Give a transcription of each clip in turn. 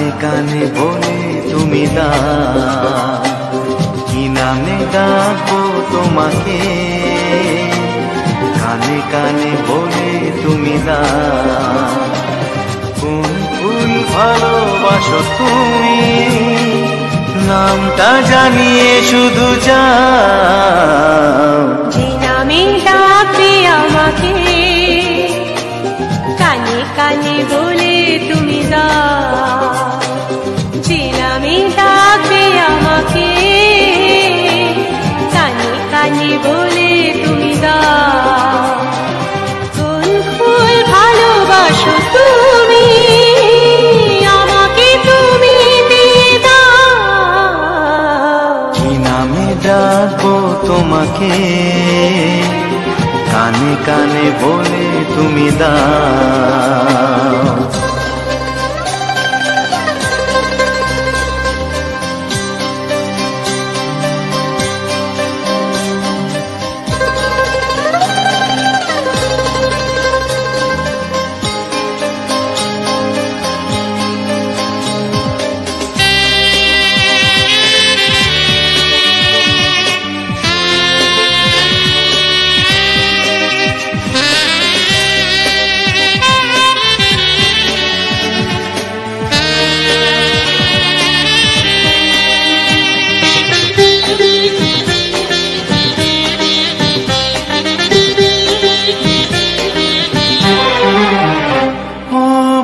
কানে কানে বলে তুমি দাও, কি নামে ডাকবো তোমাকে, কানে কানে বলে তুমি দাও। কোন ফুল ভালোবাসো তুমি, নামটা জানিয়ে শুধু যাও। যে নামে ডাকবে আমাকে, কানে কানে বলে তুমি দাও। যে নামে ডাকবে আমাকে, কানে কানে বলে তুমি দাও। কোন ফুল ভালোবাসো তুমি, আমাকে তুমি দিয়ে দাও। কি নামে ডাকবো তোমাকে, কানে কানে বলে তুমি দাও।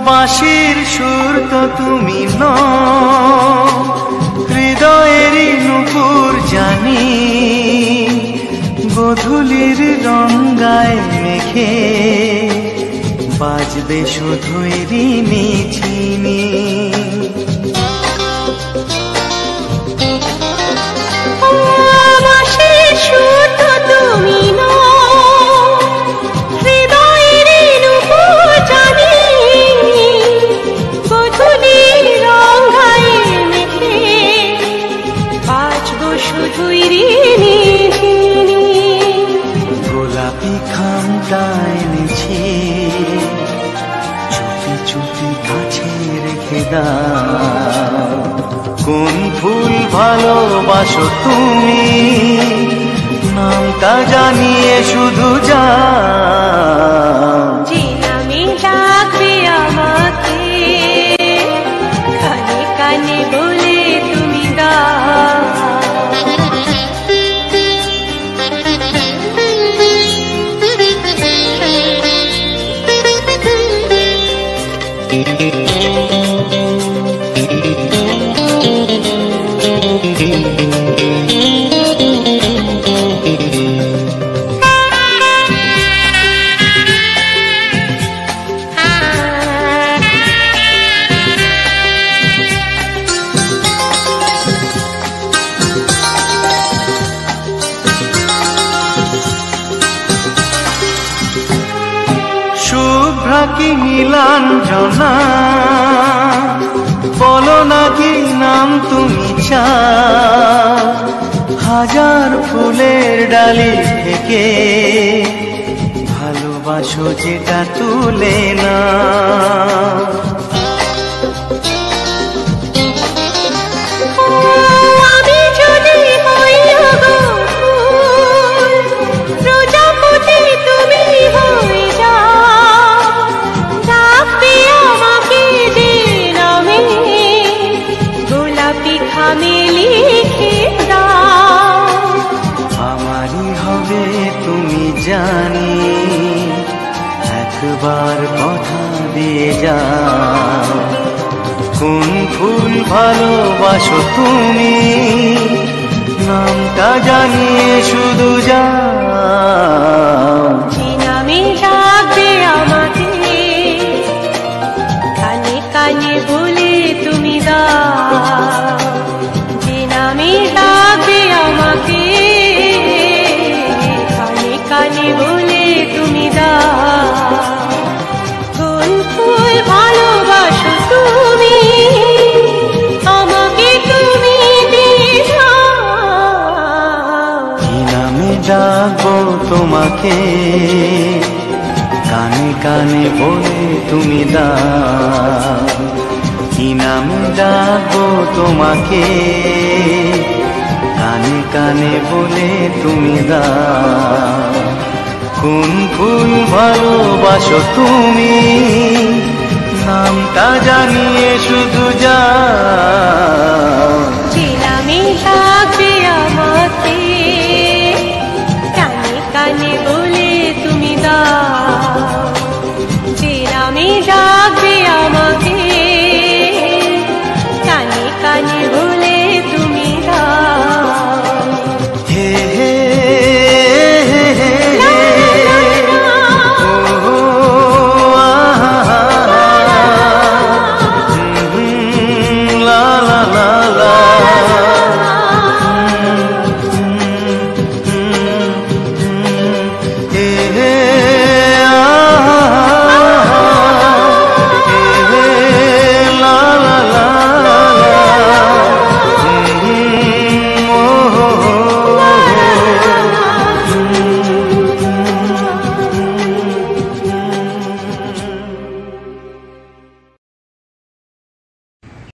বাঁশির সুর তো তুমি নও, হৃদয়েরই নুপুর জানি, গোধূলির রঙায় মেখে বাজবে শুধুই রিনি ঝিনি। বাঁশির সুর তো তুমি নও, হৃদয়েরই নুপুর জানি, গোধূলির রঙায় মেখে বাজবো শুধুই রিনি ঝিনি। গোলাপি খামটা এনেছি, চুপি চুপি কাছে রেখে দাও। কোন ফুল ভালোবাসো তুমি, নামটা জানিয়ে শুধু যাও। যে নামে ডাকবে আমাকে, কানে কানে বলে তুমি দাও। শুভ্রা কি নীলাঞ্জনা, বলো না কি নাম তুমি চাও। হাজার ফুলের ডালি থেকে ভালোবাসো যেটা তুলে না। আমি যদি হই ফুল, প্রজাপতি তুমি হয়ে যাও। ডাকবে আমাকে যে নামে, গোলাপি খামে লিখে দাও। আমারই হবে তুমি জানি, একবার কথা দিয়ে যাও। কোন ফুল ভালোবাসো তুমি, নামটা জানিয়ে শুধু যাও। যে নামে ডাকবে আমাকে, কানে কানে বলে তুমি দাও। যে নামে ডাকবে আমাকে, কানে কানে বলে তুমি দাও। কোন ফুল ভালোবাসো তুমি, আমাকে তুমি দিয়ে দাও। কি নামে ডাকবো তোমাকে, কানে কানে বলে তুমি দাও। কি নামে ডাকবো তোমাকে, কানে কানে বলে তুমি দাও কোন ফুল ভালোবাসো তুমি, নামটা জানিয়ে শুধু